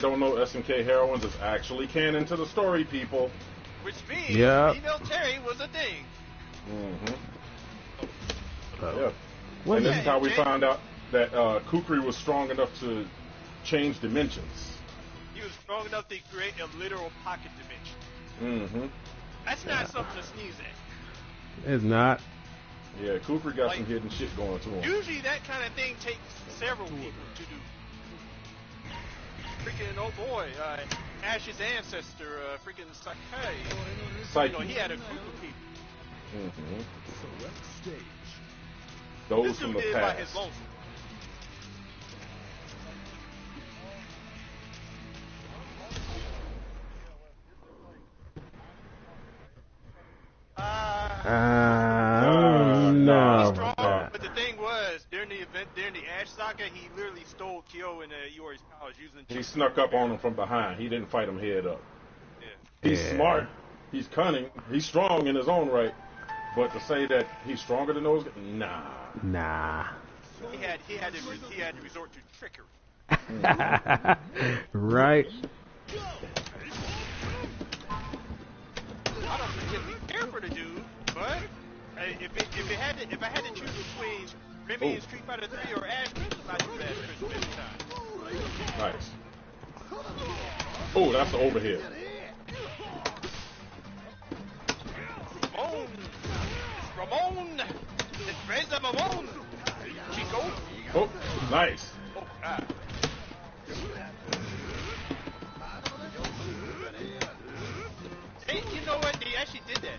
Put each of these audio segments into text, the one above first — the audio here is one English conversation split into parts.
don't know, SMK heroines is actually canon to the story, people. Which means female Terry was a thing. Yeah. And this is how we found out that Kukri was strong enough to change dimensions. He was strong enough to create a literal pocket dimension. That's not something to sneeze at. It's not. Yeah, Kukri got some hidden shit going to him. Usually that kind of thing takes several people to do. Freaking, oh boy, Ash's ancestor, freaking Sakai. You know, he had a group of people. Select stage. Those from the past. By his lonesome. No. But the thing was, during the Ash Saga, he literally stole Kyo and Iori's powers using. He snuck up on him from behind. He didn't fight him head up. Yeah. He's smart. He's cunning. He's strong in his own right. But to say that he's stronger than those guys, nah. He had to resort to trickery. Right. I don't particularly care for the dude, but if I had to choose between Remy in Street Fighter 3 or Ash Christmas, I'd choose Ash Christmas every time. Nice. Oh, that's the overhead. Ramon! The Treza Ramon! Chico! Oh, nice. Oh, God. Hey, you know what? They actually did that.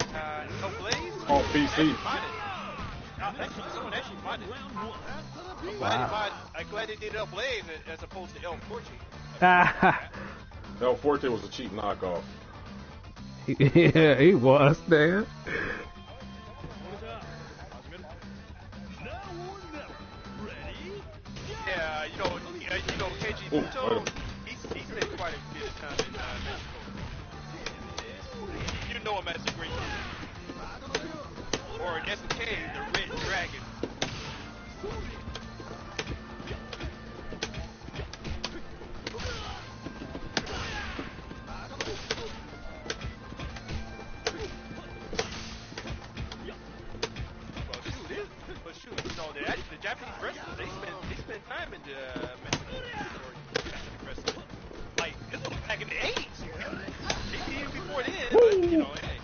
No Blaze? On PC. Someone actually modded it. I'm glad they did El Blaze as opposed to El Forte. El Forte was a cheap knockoff. Yeah, he was there. Yeah, you know, Keiji Muto, he spent quite a bit of time in Mexico. You know him as the Great King. Or in SK, the Red Dragon. But shoot, you know, the Japanese wrestlers, they spend time in Mexico or Japanese wrestling. Like, this was back in the 80s. Even before then, but, you know, hey.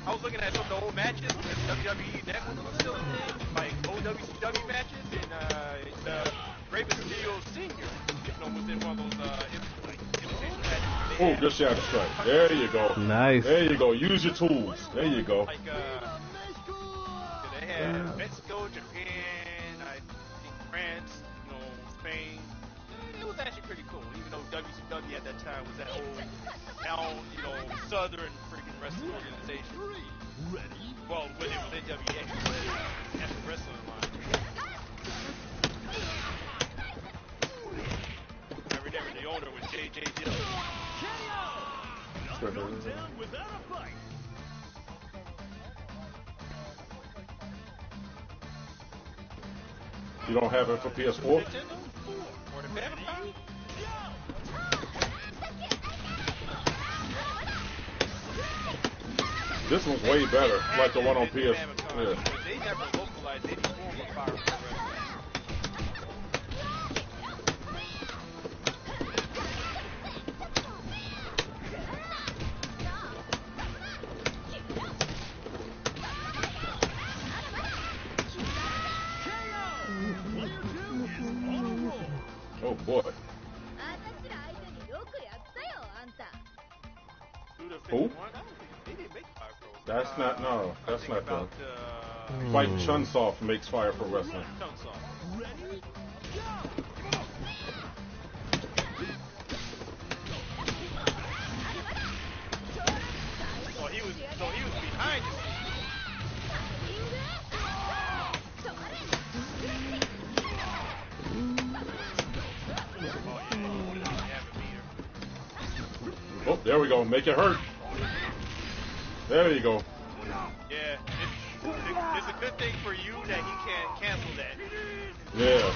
I was looking at some of the old matches when WWE Network was still a thing, like old WCW matches, and Rey Mysterio Sr. Was in one of those imitation matches. Oh, good shadow strike. There you go. Nice. There you go. Use your tools. There you go. Like, they had Mexico, Japan, I think France, you know, Spain. It was actually pretty cool, even though WCW at that time was that old, now, you know, southern freaking wrestling organization. Ready? Well, when it was NWA, at the wrestling line. I remember the owner was J.J. Dillon. Not gone down without a fight. You don't have it for PS4? Or the Famicom? This one's way better, like the one on PS. Yeah. They never localized any form of Fire Pro Wrestling. Oh boy. Who? That's not, no, that's not them. Fight Chunsoft makes Fire for Wrestling. Ready? So he was behind you. Oh, there we go. Make it hurt. There you go. Yeah, it's a good thing for you that he can't cancel that. Yeah.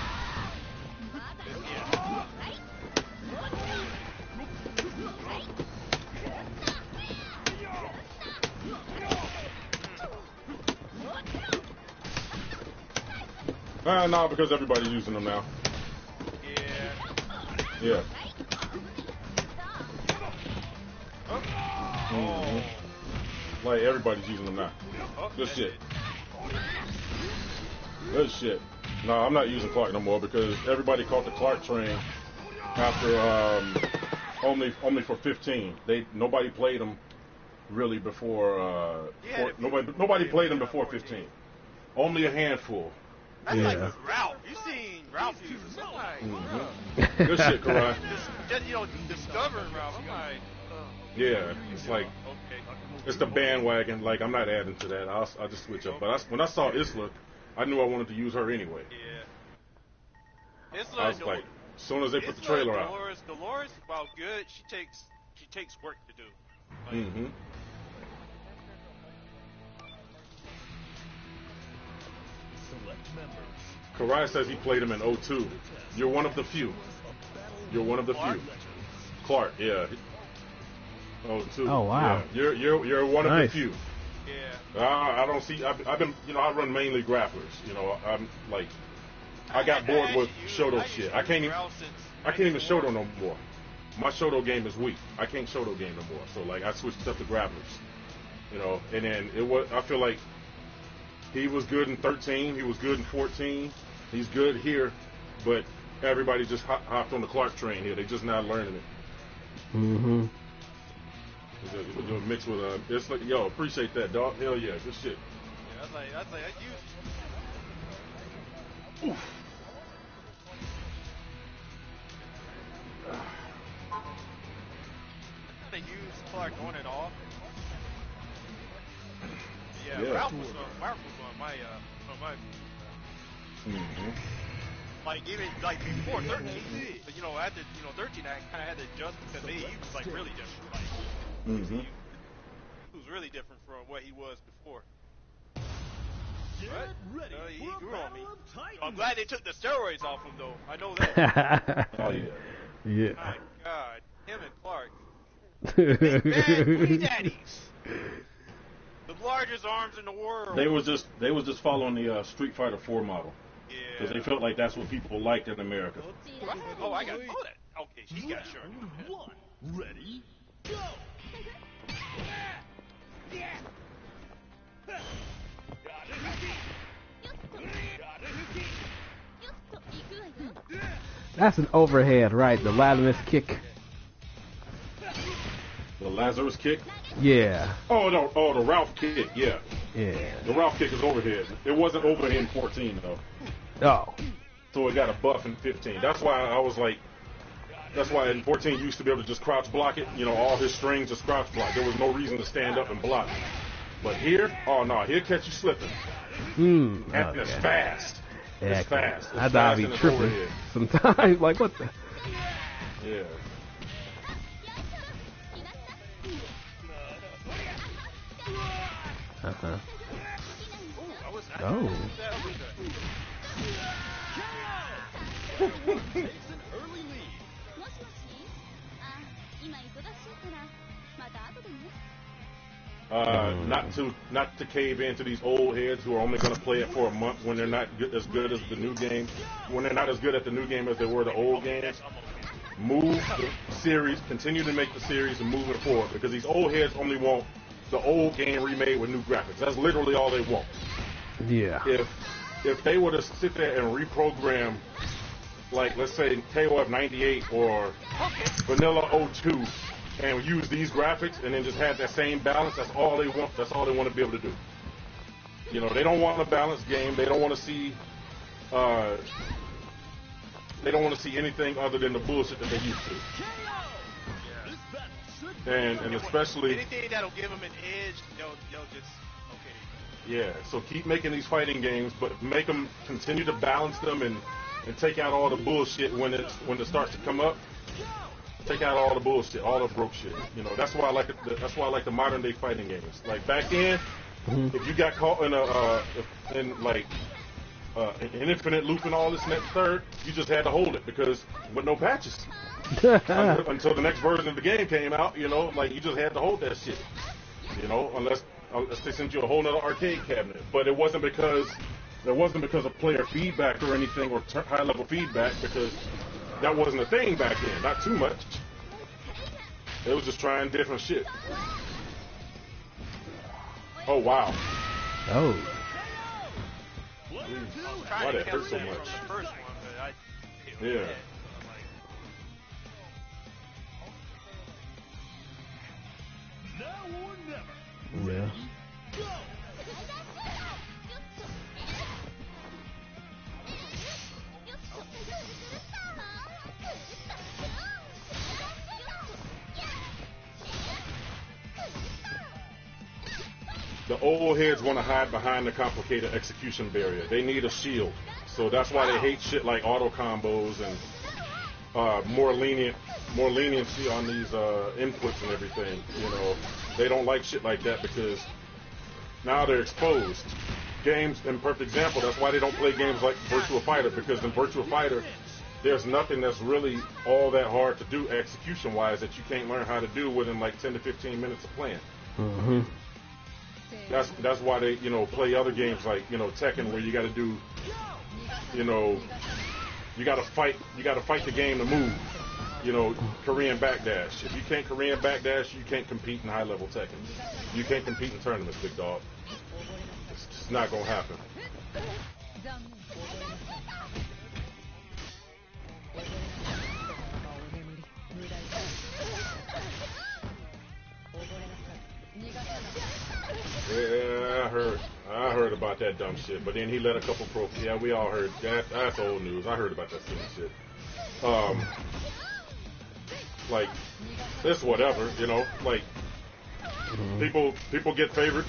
No, because everybody's using them now. Yeah. Yeah. Oh. Like everybody's using them now. Oh, Good that's shit. it. Good shit. No, I'm not using Clark no more because everybody caught the Clark train after only for 15. Nobody played them really before. Nobody played them before 15. Only a handful. That's Yeah. like with Ralph. You seen Ralph use it. I'm like, Good shit, Karai. just, discovering Ralph. I'm like, Yeah, it's like okay. it's the bandwagon. Like I'm not adding to that. I'll just switch up. But when I saw Isla, I knew I wanted to use her anyway. Yeah. It's I was like, as soon as they put the trailer out. Dolores, while good, she takes work to do. Like, Mm-hmm. Select members. Karai says he played him in 02. You're one of the few. You're one of the few. Clark, yeah. 02. Oh, wow. Yeah. You're one of Nice. the few. yeah. I don't see. I've been, I run mainly grapplers. I'm like, I got bored with Shoto shit. I can't even Shoto no more. My Shoto game is weak. I can't Shoto game no more. So like, I switched up to grapplers. And then I feel like he was good in 13. He was good in 14. He's good here, but everybody just hopped on the Clark train here. They just not learning it. Mm-hmm. You mix with it's like, yo, appreciate that, dog. Hell yeah, good shit. Yeah, that's like, I use. Oof. They use Clark on and off. Yeah, Yeah. Ralph was on my Mm-hmm. like even like before 13. But after 13, I kind of had to adjust because he was like really different. Like, Mm-hmm. he was really different from what he was before. Get But, ready he for a grew on me. battle of titans. I'm glad they took the steroids off him though. I know that. Oh yeah. Yeah. My God, him and Clark, big bad booty daddies, the largest arms in the world. They was just following the Street Fighter 4 model because they Yeah. felt like that's what people liked in America. Oh, I got that. Okay, he got sure. Round one. Ready, go. That's an overhead, right? The Lazarus kick. The Lazarus kick. Yeah. Oh no. Oh, the Ralph kick. Yeah. Yeah. The Ralph kick is overhead. It wasn't overhead in 14 though. Oh. So it got a buff in 15. That's why I was like. That's why in 14 you used to be able to just crouch block it. All his strings just crouch block. There was no reason to stand up and block. But here, oh no, he'll catch you slipping. And it's Okay. fast. Yeah, It's fast. I It's thought I'd fast be and it's tripping overhead. sometimes. Like, what the? Yeah. Uh-huh. I was not Oh. that either. Takes an early lead. Not to cave into these old heads who are only going to play it for a month when they're not as good as the new game, when they're not as good at the new game as they were the old games. Move the series, continue to make the series and move it forward because these old heads only want the old game remade with new graphics. That's literally all they want. Yeah. If they were to sit there and reprogram, like let's say KOF 98 or Vanilla 02, and use these graphics and then just have that same balance, that's all they want. That's all they want to be able to do. They don't want a balanced game. They don't want to see. They don't want to see anything other than the bullshit that they used to. This battle should And especially, anything that'll give them an edge, they'll just okay. yeah. So keep making these fighting games, but make them continue to balance them and take out all the bullshit when it starts to come up. Take out all the bullshit, all the broke shit. That's why I like that's why I like the modern day fighting games. Like back then, if you got caught in an infinite loop and all this and that third, you just had to hold it because with no patches. Until the next version of the game came out, like you just had to hold that shit. Unless they sent you a whole nother arcade cabinet. But it wasn't because It wasn't because of player feedback or anything or high-level feedback, because that wasn't a thing back then. Not too much. They was just trying different shit. Oh, wow. Oh. Why that hurt so much? Yeah. Now or never. Yeah. Go. The old heads want to hide behind the complicated execution barrier. They need a shield. So that's why they hate shit like auto combos and more leniency on these inputs and everything. You know, they don't like shit like that because now they're exposed. Games, in perfect example, that's why they don't play games like Virtua Fighter, because in Virtua Fighter, there's nothing that's really all that hard to do execution-wise that you can't learn how to do within like 10 to 15 minutes of playing. Mm-hmm. That's why they, you know, play other games like, you know, Tekken, where you got to do, you know, you got to fight the game to move. You know, Korean backdash. If you can't Korean backdash, you can't compete in high-level Tekken. You can't compete in tournaments, big dog. It's just not gonna happen. Yeah, I heard about that dumb shit. But then he let a couple pro. Yeah, we all heard that. That's old news. I heard about that silly shit. Like, it's whatever, you know. Like, people get favorites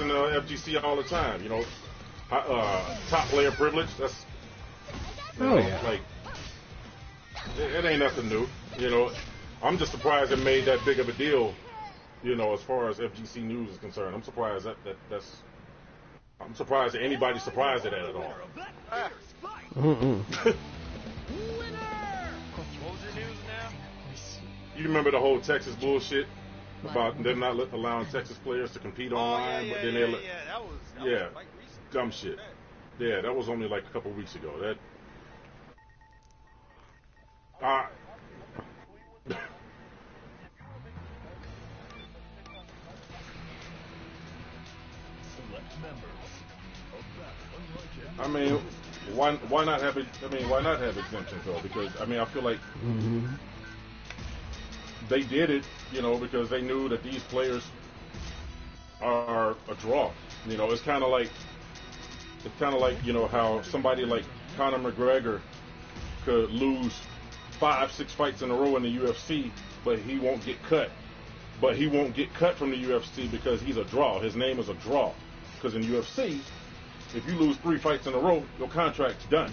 in the FGC all the time. You know, top player privilege. That's like it ain't nothing new. You know, I'm just surprised it made that big of a deal. You know, as far as FGC news is concerned, I'm surprised I'm surprised that anybody's surprised at that at all. Mm-mm. What was your news now? You remember the whole Texas bullshit about them not allowing Texas players to compete online, but then that was quite recent. Dumb shit. Yeah, that was only like a couple weeks ago. That Select members of that unlike I mean, why not have it? I mean, why not have exemptions though? Because I mean, I feel like they did it, you know, because they knew that these players are a draw. You know, it's kind of like you know how somebody like Conor McGregor could lose 5-6 fights in a row in the UFC, but he won't get cut. But he won't get cut from the UFC because he's a draw. His name is a draw. Because in UFC, if you lose 3 fights in a row, your contract's done.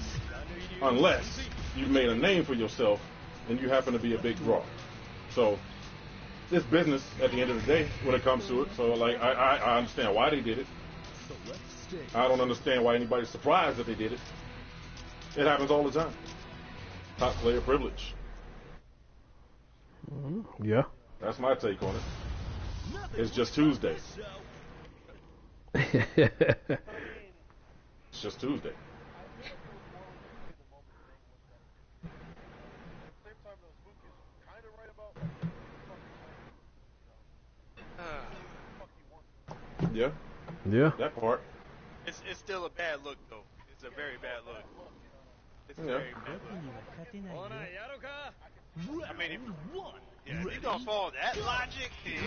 Unless you've made a name for yourself and you happen to be a big draw. So it's business at the end of the day when it comes to it. So like I understand why they did it. I don't understand why anybody's surprised that they did it. It happens all the time. Top player privilege. Yeah. That's my take on it. It's just Tuesday. It's just Tuesday. Yeah. Yeah. That part. It's still a bad look though. It's a very bad look. It's a Yeah. very bad look. I mean, if you're gonna follow that logic, then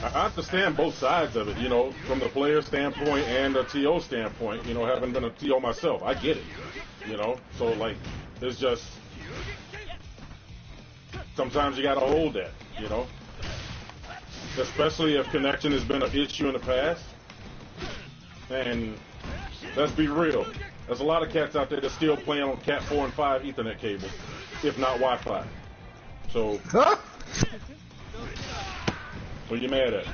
I understand both sides of it, you know, from the player standpoint and the TO standpoint, you know, having been a TO myself, I get it, you know, so like, it's just, sometimes you gotta hold that, you know, especially if connection has been an issue in the past, and let's be real, there's a lot of cats out there that still playing on Cat 4 and 5 Ethernet cables, if not Wi-Fi, so... What you mad at?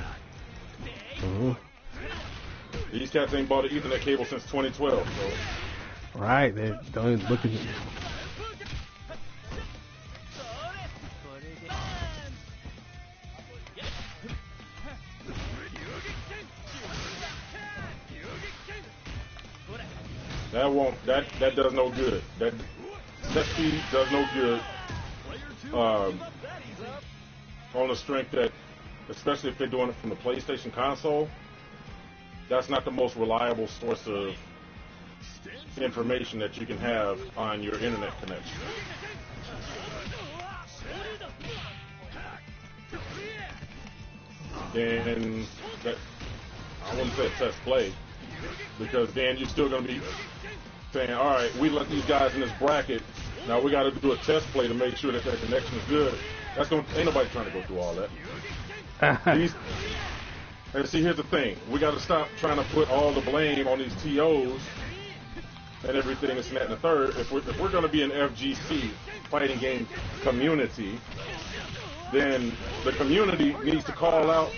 These cats ain't bought an Ethernet cable since 2012. So. Right. They don't even look at you. That does no good. That speed does no good. On the strength that, especially if they're doing it from the PlayStation console, that's not the most reliable source of information that you can have on your internet connection. Then that, I wouldn't say test play, because then you're still going to be saying, all right, we let these guys in this bracket. Now we got to do a test play to make sure that their connection is good. Ain't nobody trying to go through all that. And see, here's the thing: we got to stop trying to put all the blame on these TOs and everything, this and that, and the third. If we're going to be an FGC fighting game community, then the community needs to call out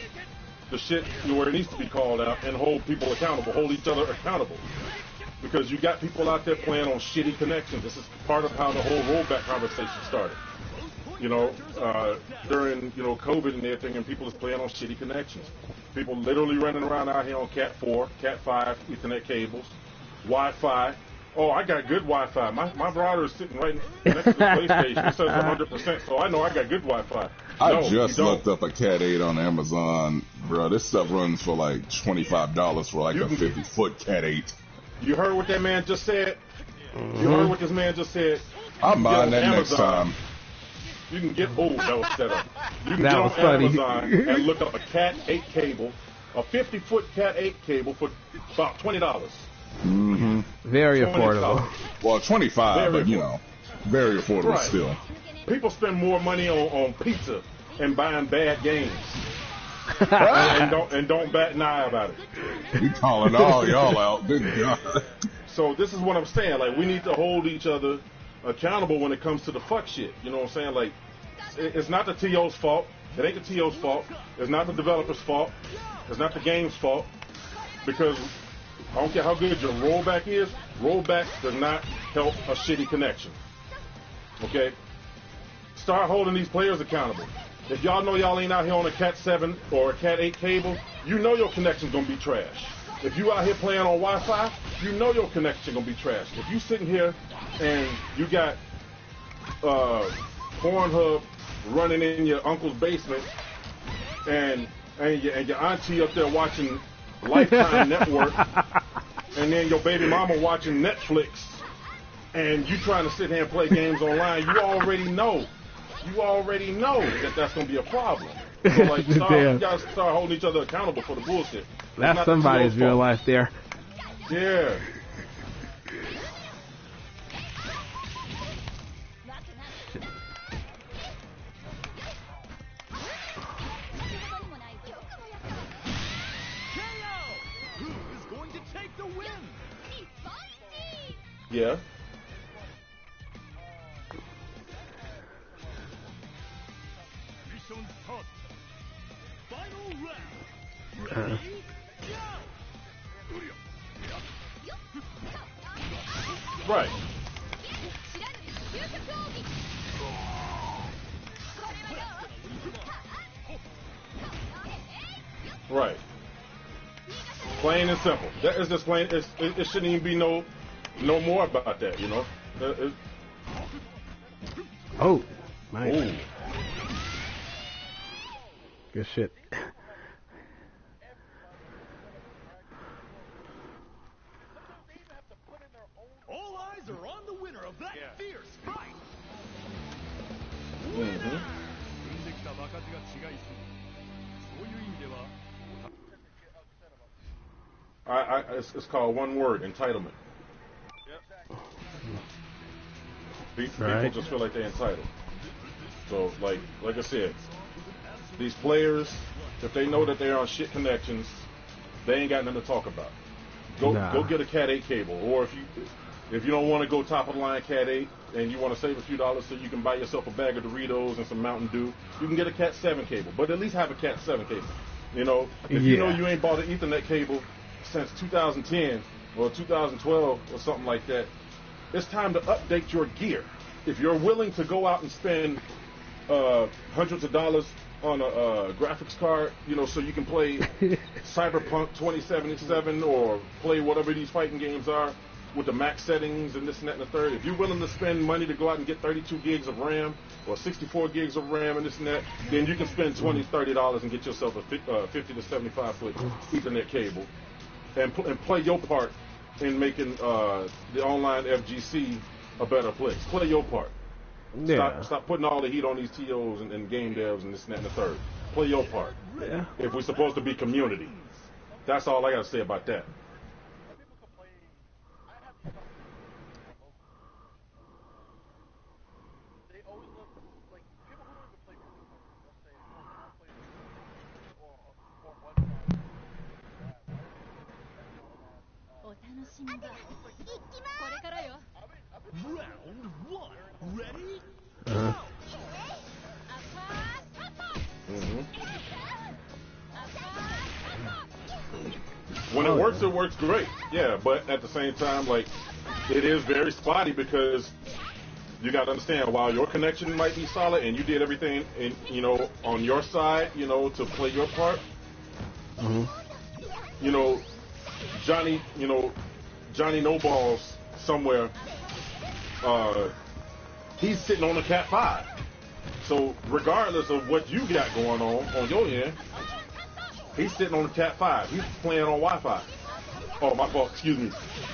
the shit where it needs to be called out and hold people accountable, hold each other accountable. Because you got people out there playing on shitty connections. This is part of how the whole rollback conversation started. During COVID and everything, and people is playing on shitty connections. People literally running around out here on Cat 4, Cat 5, Ethernet cables, Wi-Fi. Oh, I got good Wi-Fi. My router is sitting right next to the PlayStation. It says 100%, so I know I got good Wi-Fi. I just looked up a Cat 8 on Amazon, bro. This stuff runs for like $25 for like a 50-foot Cat 8. You heard what that man just said? Mm-hmm. You heard what this man just said? I'm buying that next time. You can get, that was set up. You can get on Amazon and look up a Cat 8 cable, a 50-foot Cat 8 cable for about $20. Mm-hmm. Very affordable. Well, 25, but very affordable still. People spend more money on pizza and buying bad games. and don't bat an eye about it. You calling all y'all out, good God. So this is what I'm saying. Like, we need to hold each other accountable when it comes to the fuck shit. You know what I'm saying? Like, it's not the TO's fault. It ain't the TO's fault. It's not the developer's fault. It's not the game's fault. Because I don't care how good your rollback is, rollback does not help a shitty connection. Okay? Start holding these players accountable. If y'all know y'all ain't out here on a Cat 7 or a Cat 8 cable, you know your connection's gonna be trash. If you out here playing on Wi-Fi, you know your connection gonna be trash. If you sitting here and you got Pornhub running in your uncle's basement and your auntie up there watching Lifetime Network, and then your baby mama watching Netflix, and you trying to sit here and play games online, you already know that that's going to be a problem. So, like, you got to start holding each other accountable for the bullshit. That's somebody's real life there. Yeah. Who is going to take the win? Yeah. Mission start. Final round. Right. Right. Plain and simple. That is just plain. It shouldn't even be no more about that, you know. Oh, nice. Ooh. Good shit. All eyes are on the winner of that fierce fight. Mm-hmm. It's called one word: entitlement. People just feel like they're entitled. So, like I said, these players, if they know that they're on shit connections, they ain't got nothing to talk about. Go get a Cat 8 cable, or if you don't want to go top of the line Cat 8 and you want to save a few dollars so you can buy yourself a bag of Doritos and some Mountain Dew, you can get a Cat 7 cable, but at least have a Cat 7 cable. You know, if you know you ain't bought an Ethernet cable since 2010 or 2012 or something like that, it's time to update your gear. If you're willing to go out and spend hundreds of dollars on a graphics card, you know, so you can play Cyberpunk 2077 or play whatever these fighting games are, with the max settings and this and that and the third. If you're willing to spend money to go out and get 32 gigs of RAM or 64 gigs of RAM and this and that, then you can spend $20, $30 and get yourself a 50 to 75 foot Ethernet cable and play your part in making the online FGC a better place. Play your part. Yeah. Stop putting all the heat on these TOs and game devs and this and that and the third. Play your part. Yeah. If we're supposed to be community. That's all I got to say about that. Round one. Ready? When it works great. Yeah, but at the same time, like, it is very spotty because you got to understand, while your connection might be solid and you did everything, in, you know, on your side, you know, to play your part, you know, Johnny No Balls somewhere, he's sitting on a Cat 5. So regardless of what you got going on your end, he's sitting on the Cat 5. He's playing on Wi-Fi. Oh, my fault. Excuse me.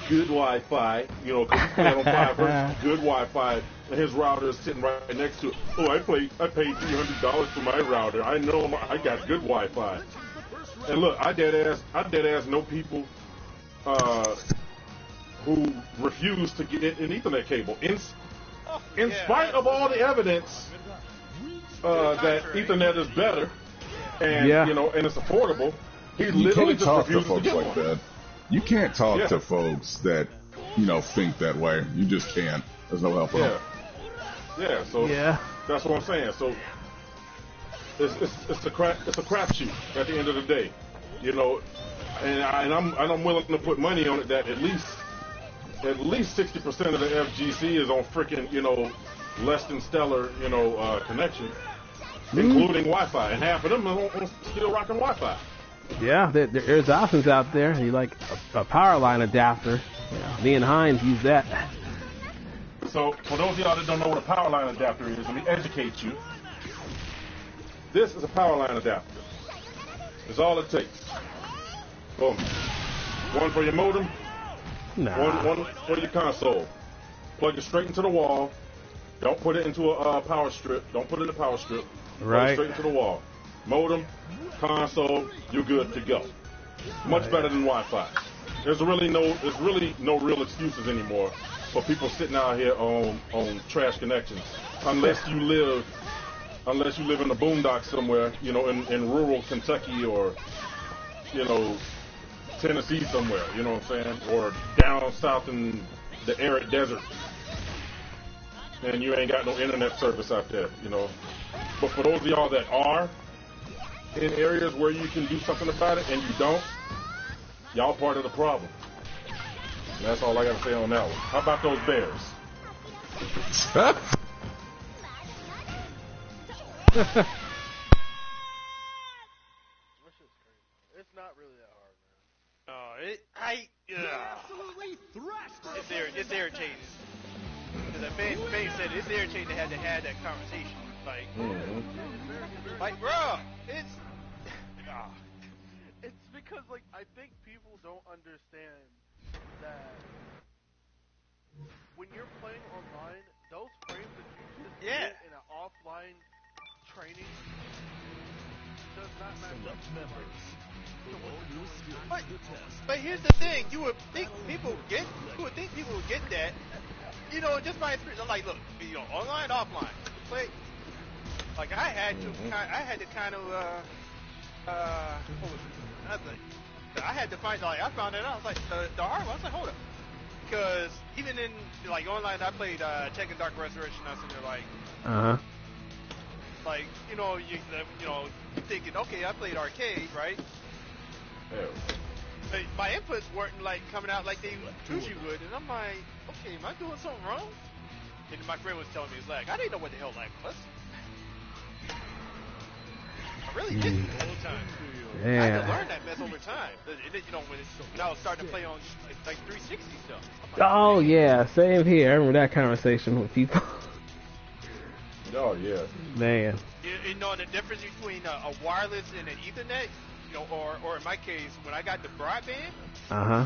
Good Wi-Fi. You know, because he's playing on 5 versus good Wi-Fi, and his router is sitting right next to it. Oh, I paid $300 for my router. I know I got good Wi-Fi. And look, I dead ass know people who refuse to get an Ethernet cable in spite of all the evidence that Ethernet is better. And you know, and it's affordable. He literally just talk to refuses folks to get like one. that. You can't talk to folks that, you know, think that way. You just can't. There's no help. Yeah. So that's what I'm saying. So it's a crapshoot at the end of the day, you know. And I'm willing to put money on it that at least 60% of the FGC is on freaking, you know, less than stellar, you know, connection. Including Wi-Fi, and half of them are still rocking Wi-Fi. Yeah, there's options out there. You like a power line adapter. Me and Hines use that. So, for those of y'all that don't know what a power line adapter is, let me educate you. This is a power line adapter. That's all it takes. Boom. One for your modem, one for your console. Plug it straight into the wall. Don't put it into a power strip. Don't put it in a power strip. Right. Straight into the wall. Modem, console, you're good to go. Much better than Wi-Fi. There's really no real excuses anymore for people sitting out here on trash connections, unless you live in the boondocks somewhere, you know, in rural Kentucky or, you know, Tennessee somewhere, you know what I'm saying, or down south in the arid desert. And you ain't got no internet service out there, you know. But for those of y'all that are in areas where you can do something about it and you don't, y'all part of the problem. And that's all I got to say on that one. How about those Bears? It's not really that hard, man. Absolutely thrashed. It's irritating. Because Ben said it's irritating to have that conversation. Like, like, bro, it's It's because, like, I think people don't understand that when you're playing online, those frames that you just get in an offline training does not match up to, like, but here's the thing: you would think people would get that, you know, just by like, look, you know, online, offline, play. Like I had to kind of what was it? I had to find, like, I found it out. I was like, the hard one. I was like, hold up, because even in like online, I played Tekken Dark Resurrection. I was sitting there like, like, you know, you thinking, okay, I played arcade, right? Yeah. But my inputs weren't like coming out like they usually would, and I'm like, okay, am I doing something wrong? And my friend was telling me it's lag. I didn't know what the hell lag was. I really didn't the whole time. I had to Yeah. learn that mess over time. You know, when I was starting to play on like 360 stuff. I'm like, Oh man. yeah, same here. I remember that conversation with people. Oh yeah. Man. You know the difference between a wireless and an Ethernet, you know, or in my case, when I got the broadband, Uh huh.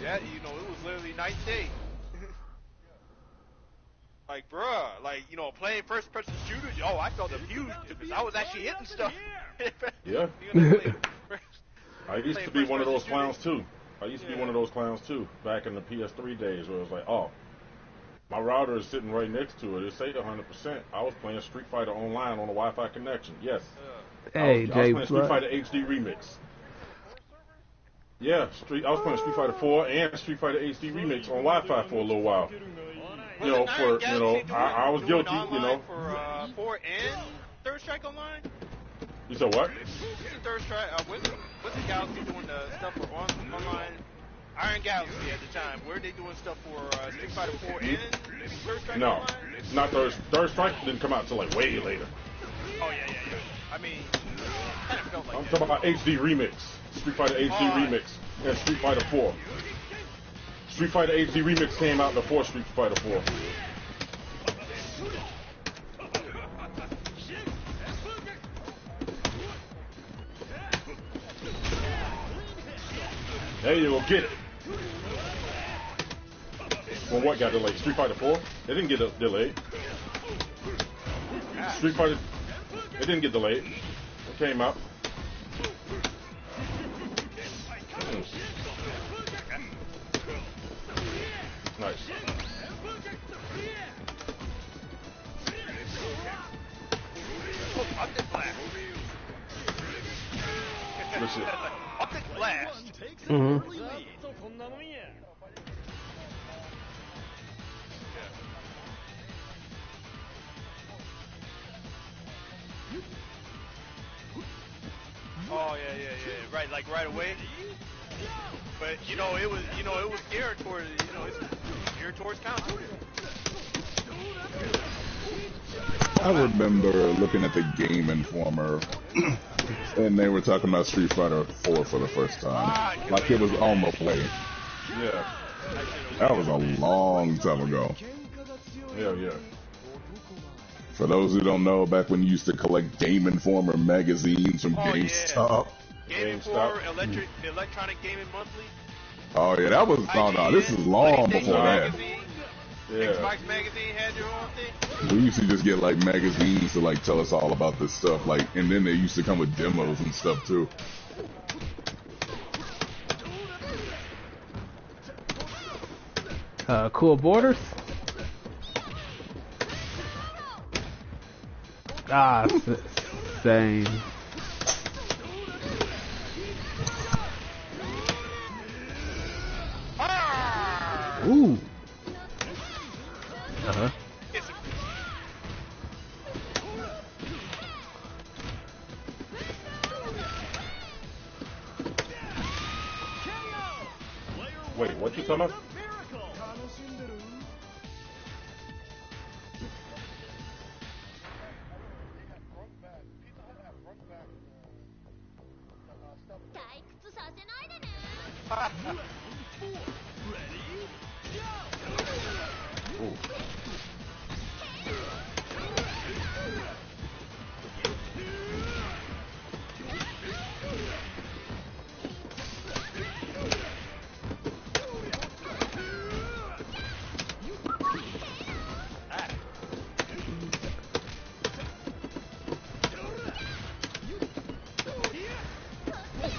yeah, you know, it was literally night and day. Like, bruh, like, you know, playing first-person shooters, oh, I felt a huge difference. I was actually hitting stuff. Yeah. You know, I used to be one of those clowns too. I used to be one of those clowns too, back in the PS3 days, where it was like, oh, my router is sitting right next to it. It say 100%. I was playing Street Fighter Online on a Wi-Fi connection. Yes. Hey, I was Jay. playing Street Fighter HD Remix. Yeah, I was playing Street Fighter 4 and Street Fighter HD Remix on Wi-Fi for a little while. You know, I was guilty. You know. For 4 and Third Strike Online. You said what? Third Strike. Wasn't Galaxy doing the stuff for online? Iron Galaxy at the time. Were they doing stuff for Street Fighter 4 and Third Strike No, Online? not Third Strike didn't come out until like way later. Oh yeah. I mean, kind of felt like I'm that. talking about HD Remix, Street Fighter HD Remix, and Street Fighter 4. Street Fighter HD Remix came out before Street Fighter 4. There you go, get it. Well, what got delayed? Street Fighter 4? It didn't get delayed. Street Fighter, it didn't get delayed. It came out. Nice. Optic blast. What's it? Optic blast. Mm-hmm. Oh yeah. Right, like right away. But it was geared towards it's geared towards counter. I remember looking at the Game Informer, and they were talking about Street Fighter 4 for the first time. Like it was on the play. Yeah. That was a long time ago. Yeah. For those who don't know, back when you used to collect Game Informer magazines from GameStop. Game Informer, Electronic Gaming Monthly. Oh yeah, that was this is long before that. Yeah. Xbox Magazine had their own thing. We used to just get like magazines to like tell us all about this stuff, like, and then they used to come with demos and stuff too. Cool Borders. Ah, same. Ooh. Uh-huh. Wait, what you talking about?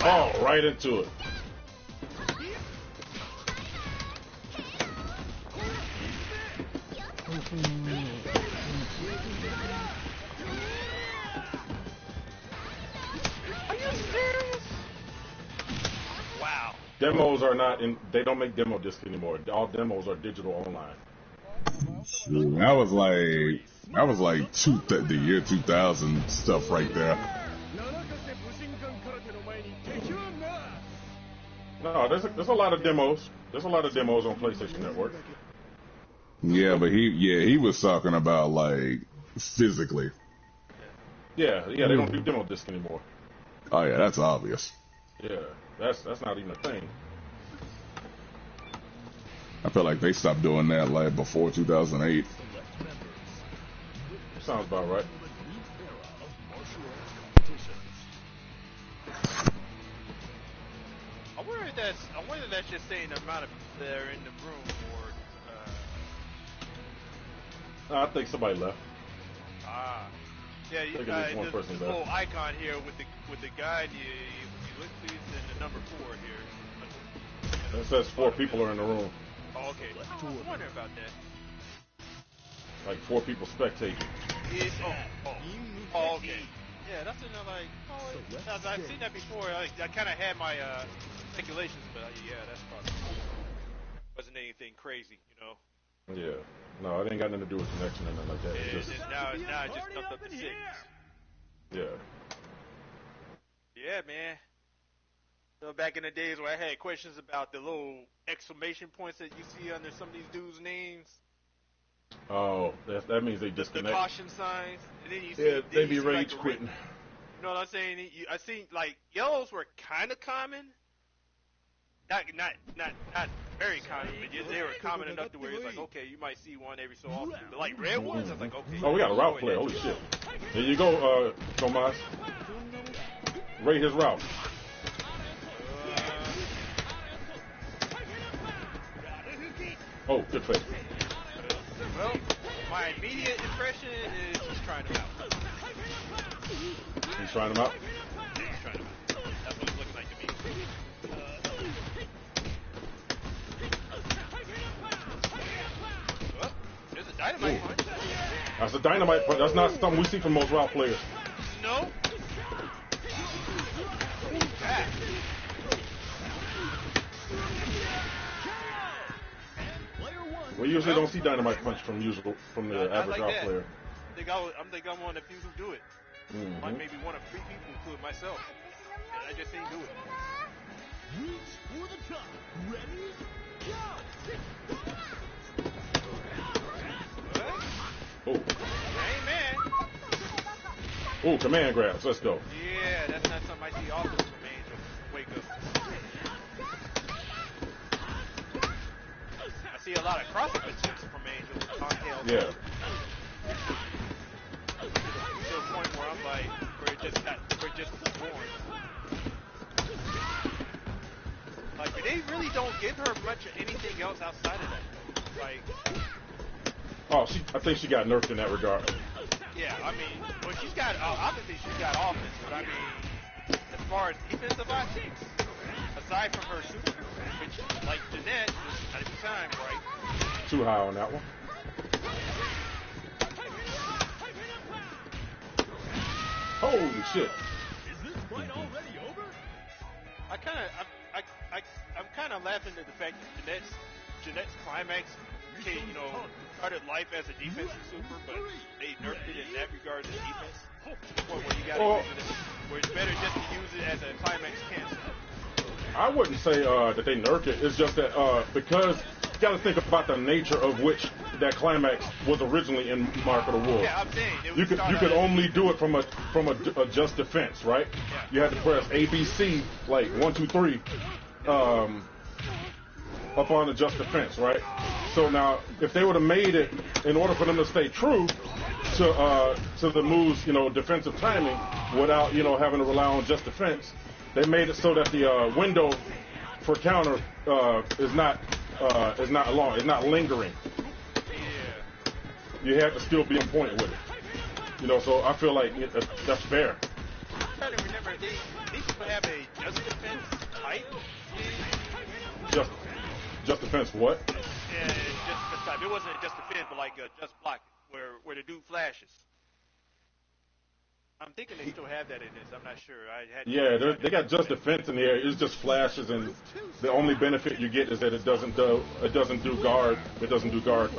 Oh, right into it. Are you serious? Wow. Demos are not in. They don't make demo discs anymore. All demos are digital online. Shoot, that was like the year 2000 stuff right there. No, there's a lot of demos. There's a lot of demos on PlayStation Network. Yeah, but he was talking about like physically. Yeah, they don't do demo discs anymore. Oh yeah, that's obvious. Yeah, that's not even a thing. I feel like they stopped doing that like before 2008. Sounds about right. I wonder if that's just saying the amount of people that are in the room, or I think somebody left. yeah, I think at least one person this left. little icon here with the guy. You look please and the number 4 here. It says 4 people are in the room. Oh, okay. I was wondering about that. Like 4 people spectating. Oh, okay. Yeah, that's another I've seen that before. I kind of had my speculations, but yeah, that's probably wasn't anything crazy, you know. Yeah. No, it ain't got nothing to do with connection or nothing like that. Yeah, It's just, now it just jumped up to 6. yeah. Yeah, man. So back in the days where I had questions about the little exclamation points that you see under some of these dudes' names. Oh, that means they The disconnect. caution signs, and then you see, Yeah, they be see, rage like, quitting. You know what I'm saying? I seen like yellows were kind of common, not very common, but they were common enough to where it's like, okay, you might see one every so often. But like red ones, I was like, okay. Oh, we got a route player. Holy shit. There you go, Tomas. Rate his route. Oh, good play. Well, my immediate impression is he's trying him out. He's trying him out? Yeah, he's trying him out. That's what it's looking like to me. Well, there's a dynamite punch. That's a dynamite punch. That's not something we see from most route players. No. Ah. We usually don't see dynamite punch from the average route player. I think I'm one of the few who do it. Mm-hmm. Like maybe one of 3 people who do it myself. And I just ain't do it. Reach for the top. Ready? Go! What? Oh. Hey, man. Oh, command grabs. Let's go. Yeah, that's not something I see often from Angel. Wake up. I see a lot of crossing attempts from Angel on tail. Yeah. To a point where I'm like, we're just born. Like, they really don't give her much of anything else outside of that. Like, Oh, I think she got nerfed in that regard. yeah, I mean, well, she's got, obviously she's got offense, but I mean, as far as defensive options, aside from her super, which, like Jeanette, was at the time, right? Too high on that one. Holy shit. Is this fight already over? I'm kind of laughing at the fact that Jeanette's climax, you know, started life as a defensive super, but they nerfed it in that regard to defense. To the point where you gotta use it, where it's better just to use it as a climax cancel. I wouldn't say that they nerfed it. It's just that because you got to think about the nature of which that climax was originally in Mark of the Wolves. Yeah, I'm saying You could only do it from a just defense, right? Yeah. You had to press A, B, C, like 1, 2, 3, up on the just defense, right? So now, if they would have made it in order for them to stay true to the moves, you know, defensive timing, without having to rely on just defense, they made it so that the window for counter is not long, it's not lingering. Yeah. You have to still be on point with it. So I feel like that's fair. I'm trying to remember, they used to have a just defense type. Just defense what? Yeah, just defense type. It wasn't a just defense, but like a just block, where the dude flashes. I'm thinking they still have that in this. I'm not sure. Yeah, they got just defense in there. It's just flashes, and the only benefit you get is that it doesn't do guard. It doesn't do guard.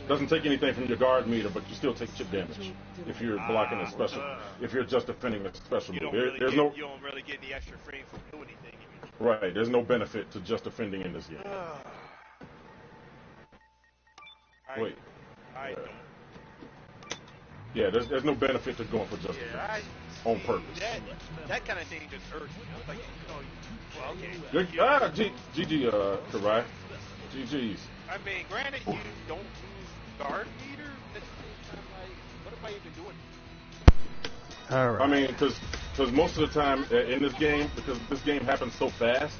Doesn't take anything from your guard meter, but you still take chip damage if you're blocking a special. If you're just defending a special move, you don't really get any extra frames from doing anything. Right. There's no benefit to just defending in this game. Wait. I don't. Yeah, there's no benefit to going for just defense on purpose. That kind of thing just irks me. Like, well, okay. GG, Karai. GG's. I mean, granted, you don't use guard meter. At the same time, like, what am I even doing? All right. I mean, because most of the time in this game, because this game happens so fast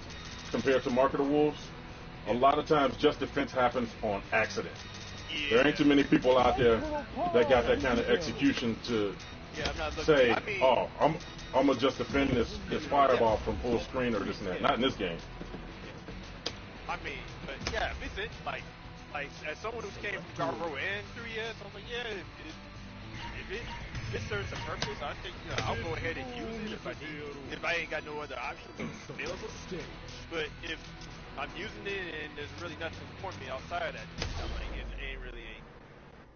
compared to Mark of the Wolves, a lot of times just defense happens on accident. Yeah. There ain't too many people out there that got that kind of execution to I'm not looking, say, I mean, I'm gonna just defend this fireball from full screen or this and that. Not in this game. I mean, but yeah, if it's like as someone who came from Garbo and 3S, I'm like, yeah, if it serves a purpose, I think I'll go ahead and use it if I ain't got no other options available. But if I'm using it and there's really nothing for me outside of that, I'm like, it ain't really.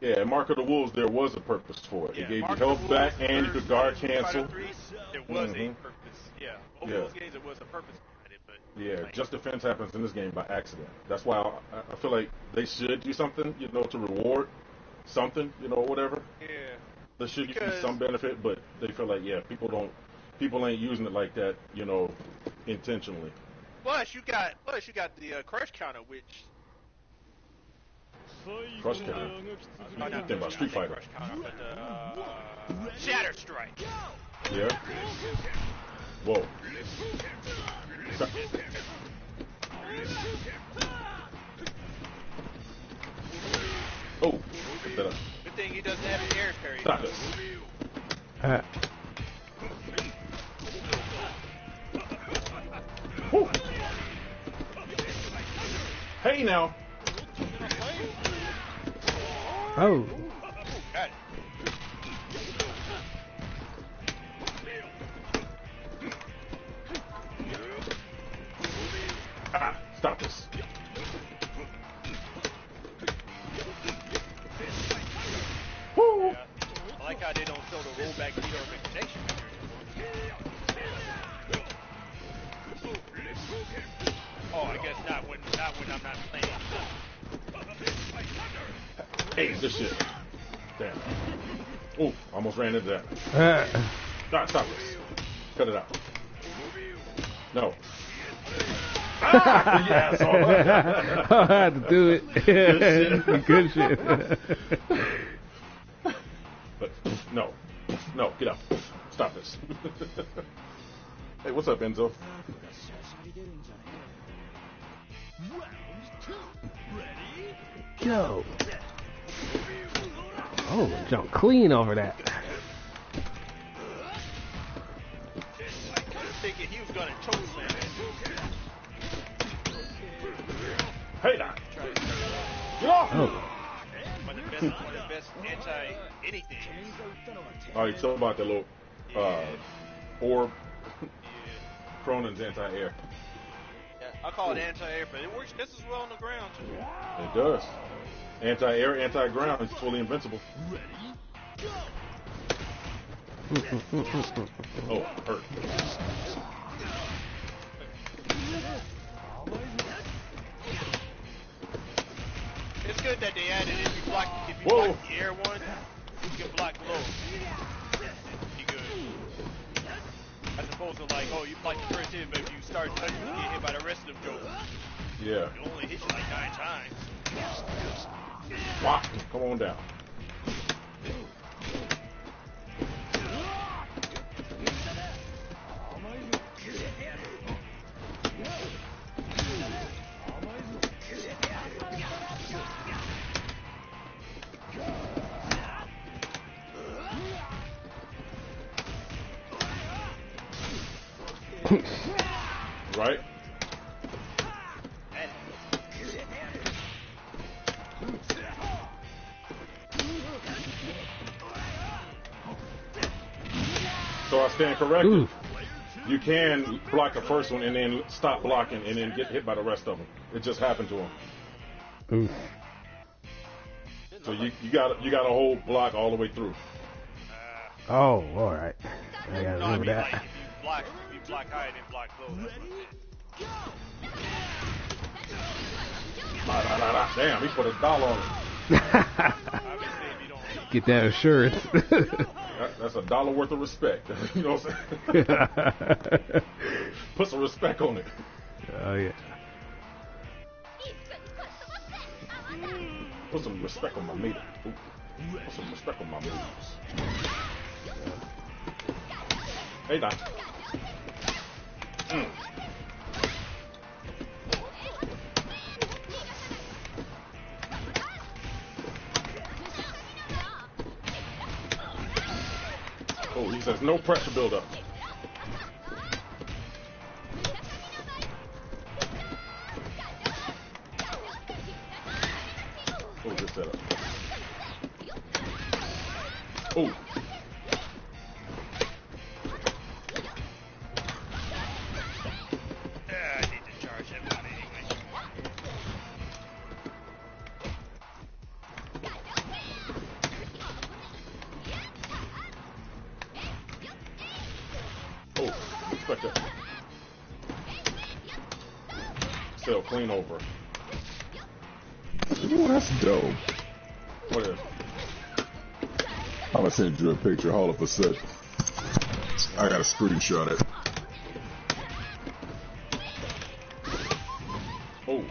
Yeah, in Mark of the Wolves, there was a purpose for it. Yeah, It gave you Mark health of the back Wolves, and you could guard cancel. There was a purpose. Yeah, both those games there was a purpose behind it, but yeah, just defense happens in this game by accident. That's why I feel like they should do something, to reward something, whatever. Yeah. There should be some benefit, but they feel like people ain't using it like that, intentionally. Plus you got the crush counter, which. Crush counter. No, not about Street Fighter. Crush counter, but Shatter Strike. Yeah. Whoa. Oh, get that up. Good thing he doesn't have an air parry. Stop this. Woo. Hey now. Oh. Got it. Stop this. Woo. Yeah. I like how they don't show the rollback meter or the connection meter anymore. Oh, I guess not when I'm not playing. Hey, this shit. Damn. Oh, almost ran into that. Stop this. Cut it out. No. You asshole. I had to do it. Good shit. But no, get out. Stop this. Hey, what's up, Enzo? Yo. Oh, jump clean over that. Thinking he was gonna choke slam. Hey, now. Get off! Oh. One of the best anti-anything. Oh, you talking about the little orb? Cronin's anti-air. Yeah, I call it anti-air, but it works just as well on the ground too. It does. Anti-air, anti-ground. It's fully invincible. Oh, hurt. It's good that they added if you block the air one, you can block low. Be good. As opposed to like, oh, you block the first hit, but if you start touching, you get hit by the rest of them jokes. Yeah. It only hit you like 9 times. Wow. Come on down. Right? So I stand corrected. Ooh. You can block the first one and then stop blocking and then get hit by the rest of them. It just happened to him. Ooh. So you got a whole block all the way through. Oh, all right. I gotta No, I remember mean, that. like, if you block high and then block low. That's what it is. Damn, he put $1 on it. Obviously, if you don't Get that assurance. That's $1 worth of respect. You know what I'm saying? Put some respect on it. Oh yeah. Put some respect on my meter. Ooh. Put some respect on my moves. Hey, Don. Oh, he says no pressure buildup. Oh, good setup. Oh. I need to charge him out anyway. Oh, respect that. Still clean over. Ooh, that's dope. What is? I'm gonna send you a picture. Hold up a sec. I gotta screenshot it. Oh.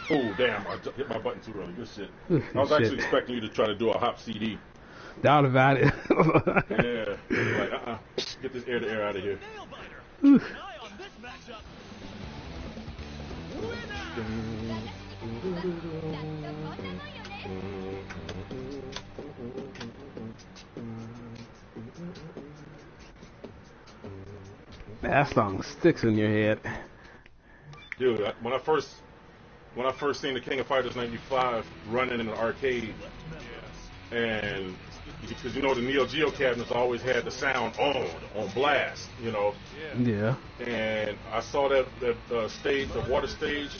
Oh, damn. I hit my button too early. Good shit. I was actually expecting you to try to do a hop CD. Doubt about it. Yeah. Like, get this air-to-air out of here. That song sticks in your head. Dude, when I first seen the King of Fighters 95 running in an arcade, and because you know the Neo Geo cabinets always had the sound on blast, you know. Yeah. And I saw that stage, the water stage,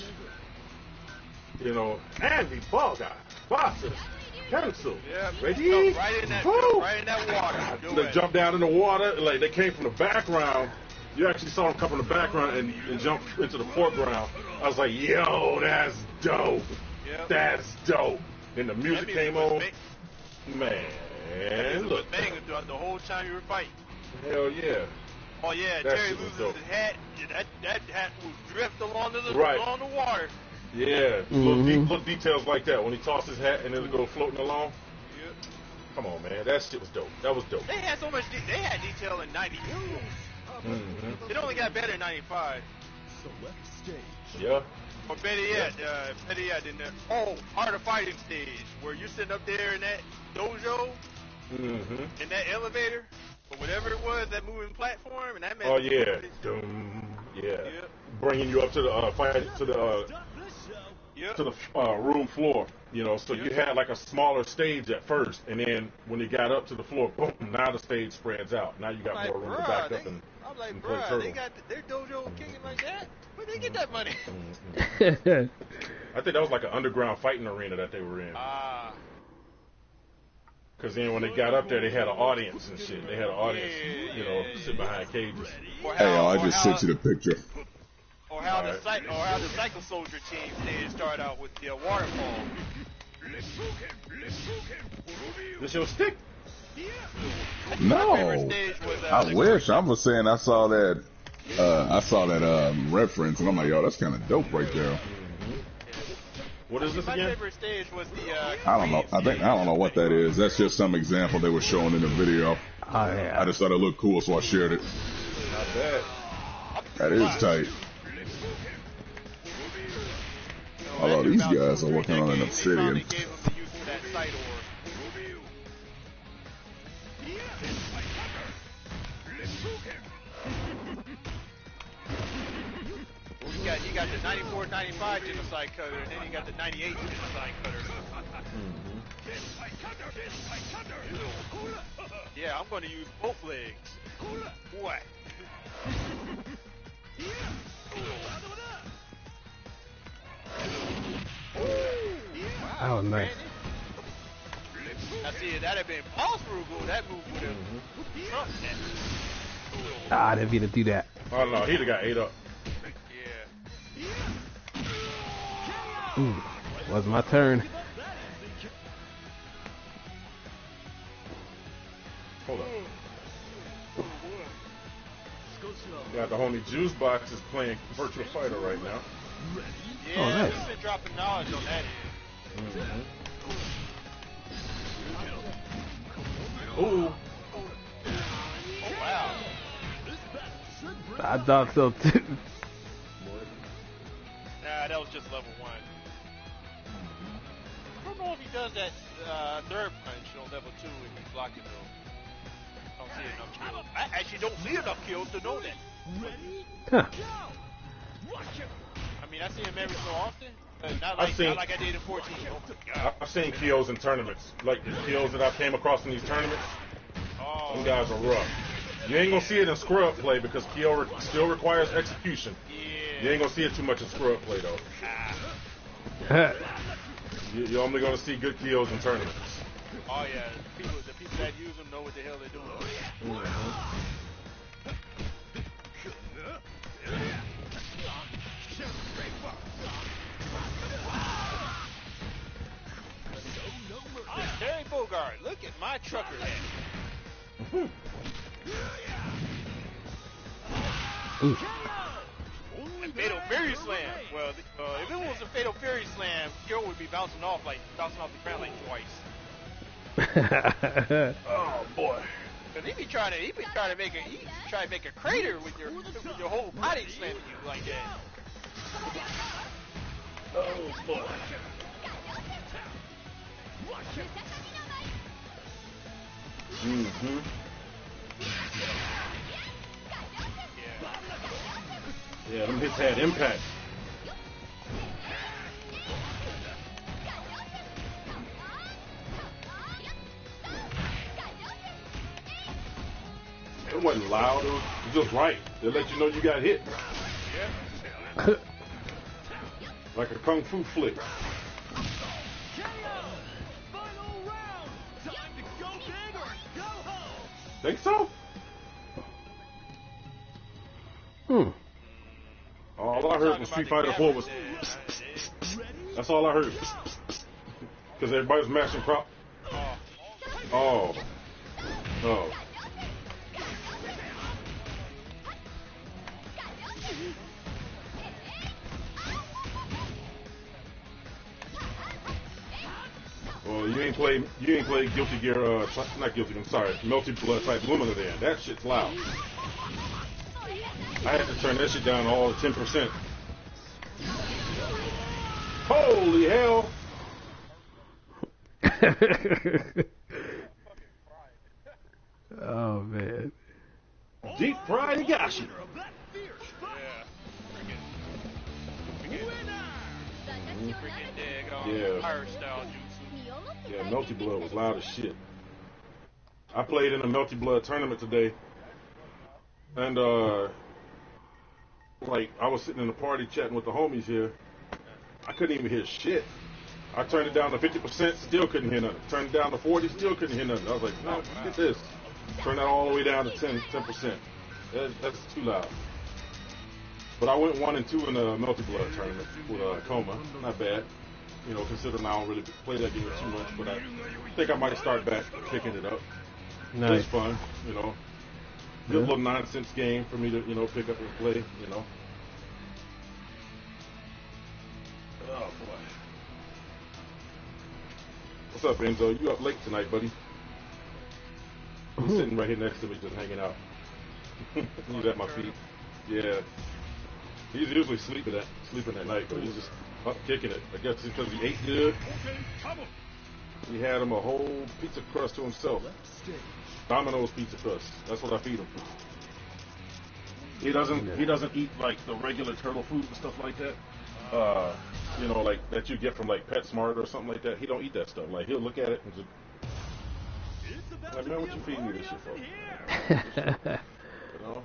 you know, Andy, ball guy, bosses, cancel, ready, right in that water. They jumped down in the water, like they came from the background. You actually saw them come from the background and jump into the foreground. I was like, yo, that's dope. Yep. That's dope. And the music came on. Man, look. Banging the whole time you were fighting. Hell yeah. Oh yeah, That Terry shit was loses dope. his hat. That hat would drift along the water. Yeah, Mm-hmm. little details like that. When he tossed his hat and it'll go floating along. Yep. Come on, man. That shit was dope. That was dope. They had so much. They had detail in '92. Mm-hmm. It only got better in '95. Select stage. Yeah. Or better yet, in the Art of Fighting stage, where you're sitting up there in that dojo, Mm-hmm. in that elevator, or whatever it was, that moving platform, and that Oh yeah. Doom. Yeah. Yep. Bringing you up to the Yep. to the room floor, you know, so you had like a smaller stage at first, and then when you got up to the floor, boom, now the stage spreads out. Now you got Like, more room to back up and I'm like, play bruh, turtle. they got their dojo kicking like that? Where'd they get that money? Mm-hmm. I think that was like an underground fighting arena that they were in. Because then when they got up there, they had an audience and shit. They had an audience, you know, sit behind cages. Hey, I just sent you the picture. Or how the Psycho Soldier team stage started out with the waterfall. This your stick? No, My favorite stage was, I wish. I was saying I saw that. Reference, and I'm like, yo, that's kind of dope right there. What is this My again? favorite stage was the. I don't know. I don't know what that is. That's just some example they were showing in the video. Oh yeah. I just thought it looked cool, so I shared it. Not bad. That is tight. Although these guys are working on an obsidian. They gave them the use of that sight orb. You got the 94, 95 genocide cutter, and then you got the 98 genocide cutter. Yeah, I'm going to use both legs. What? Oh nice. I see it. That'd have been Paul's frugal. That move would have trumped that. I didn't mean to do that. Oh no, he'd have got ate up. Yeah. Ooh, was my turn. Hold on. Yeah, the homie Juice Box is playing Virtual Fighter right now. Yeah, Oh, nice. he's been dropping knowledge on that end. Ooh. Oh, wow. I thought so too. Nah, that was just level 1. I don't know if he does that third punch on level 2 if he's blocking though. I don't see enough kills. I actually don't see enough kills to know that. Huh. I mean, I see him every so often, but not I've seen- like I did in 14. Oh my god. I've seen kills in tournaments. Like the kills that I came across in these tournaments, Oh, them guys are rough. You ain't gonna see it in scrub play because kill still requires execution. yeah. You ain't gonna see it too much in scrub play though. You're only gonna see good kills in tournaments. Oh yeah. The people that use them know what the hell they're doing. Terry Bogard, look at my trucker hat. A Fatal Fury Slam. Well, if it was a Fatal Fury Slam, Kyo would be bouncing off the ground like twice. Oh boy. Cause he be trying to make a crater with your whole body slamming you like that. Oh boy. Mm-hmm. Yeah, them hits had impact. It wasn't loud, it was just right. They let you know you got hit. Yeah. Like a kung fu flick. Think so? All I heard was Street Fighter 4 was... That's all I heard. Because everybody was mashing crop. Oh. Oh. Well, you ain't played Guilty Gear, not Guilty, I'm sorry, Melty Blood type Lumina then. That shit's loud. I had to turn that shit down all to 10%. Holy hell! Oh man. Deep fried Higashi. Yeah. Fire style jutsu. Yeah, Melty Blood was loud as shit. I played in a Melty Blood tournament today, and like I was sitting in the party chatting with the homies here. I couldn't even hear shit. I turned it down to 50%, still couldn't hear nothing. Turned it down to 40, still couldn't hear nothing. I was like, no, get this. Turn that all the way down to 10%. That's too loud. But I went 1 and 2 in the Melty Blood tournament with Coma. Not bad. You know, considering I don't really play that game too much, but I think I might start back picking it up. Nice. It's fun, you know. Good little nonsense game for me to, you know, pick up and play, you know. Oh boy. What's up, Enzo? You up late tonight, buddy? He's sitting right here next to me, just hanging out. He's at my feet. Yeah. He's usually sleeping at night, but he's just up kicking it. I guess it's because he ate good. He had him a whole pizza crust to himself. Domino's pizza crust. That's what I feed him. He doesn't eat like the regular turtle food and stuff like that. You know, like that you get from like PetSmart or something like that. He don't eat that stuff. Like he'll look at it and just like, man, what you feeding me this shit for? You know.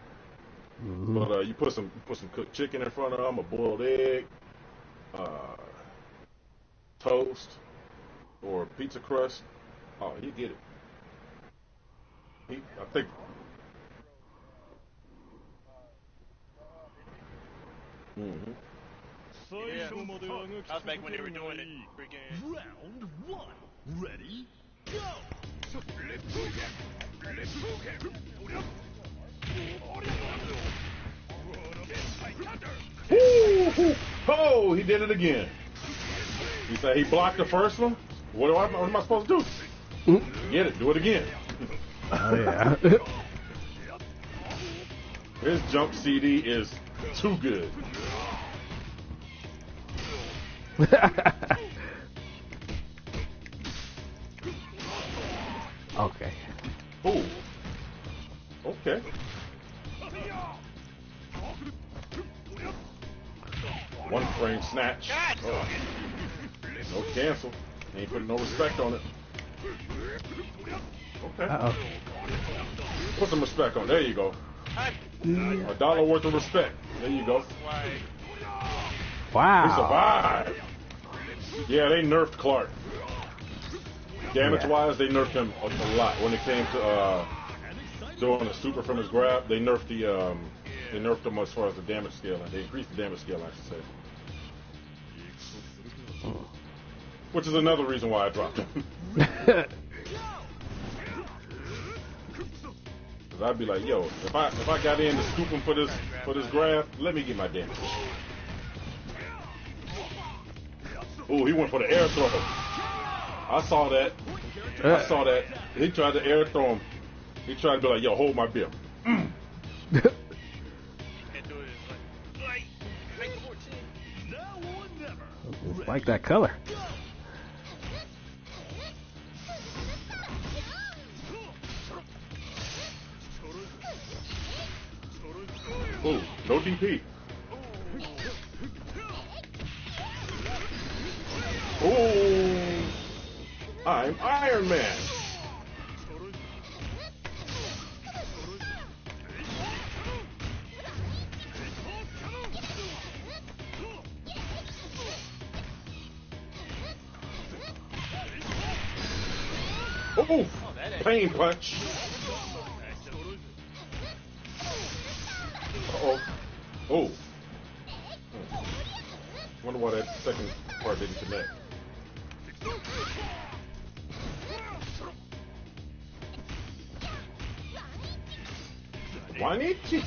But you put some cooked chicken in front of him, a boiled egg, toast, or pizza crust. Oh, he get it. I think. Yeah. I was back when they were doing it. Freaking. Round 1. Ready? Go! Ooh, oh, he did it again. He said he blocked the first one. What am I supposed to do? Get it. Do it again. Oh yeah. His jump CD is too good. Okay. Ooh. Okay. One frame snatch. Oh. No cancel. Ain't putting no respect on it. Okay. Uh-oh. Put some respect on. There you go. $1 worth of respect. There you go. He Wow. survived. Yeah, they nerfed Clark. Damage-wise, they nerfed him a lot. When it came to doing a super from his grab, they nerfed him as far as the damage scaling. They increased the damage scale, I should say. Which is another reason why I dropped him. Because I'd be like, yo, if I got in to scoop him for this grab, let me get my damage. Oh, he went for the air throw. I saw that. He tried to air throw him. He tried to be like, yo, hold my bill. Like that color. Ooh, no DP. Ooh, I'm Iron Man. Ooh, pain punch. Uh-oh. Oh. Wonder why that second part didn't connect. Wanichi.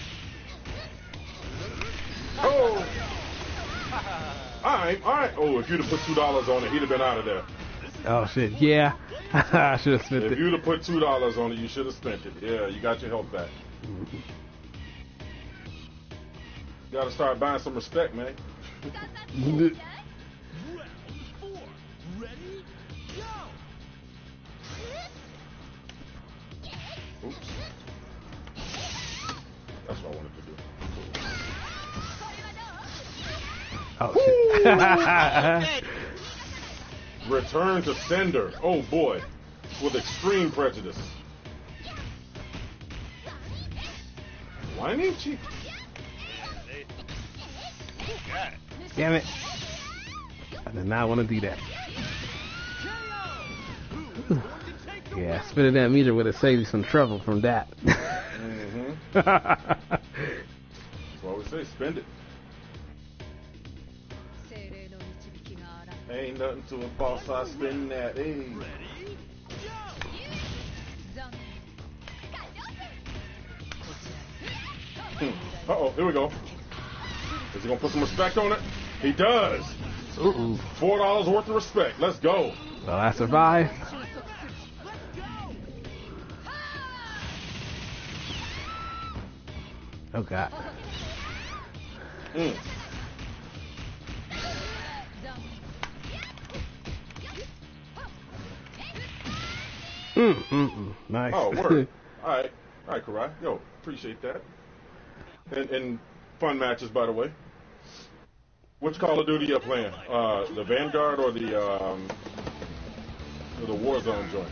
Oh. All right. Oh, if you'd have put $2 on it, he'd have been out of there. Oh shit, yeah. I should have spent If it. you'd have put $2 on it, you should have spent it. Yeah, you got your health back. You gotta start buying some respect, man. Round 4. Ready? Go! Oops. That's what I wanted to do. Oh shit. Return to sender. Oh boy. With extreme prejudice. Wanichi. Damn it. I did not want to do that. Yeah, spinning that meter would have saved you some trouble from that. That's why we say spend it. Ain't nothing to a boss, I spend that. Hey. Uh-oh, here we go. Is he gonna put some respect on it? He does. Ooh. $4 worth of respect. Let's go. Well, I survived. Oh god. Nice. Oh, word. All right, Karai. Yo, appreciate that. And fun matches, by the way. Which Call of Duty you playing? The Vanguard or the Warzone joint?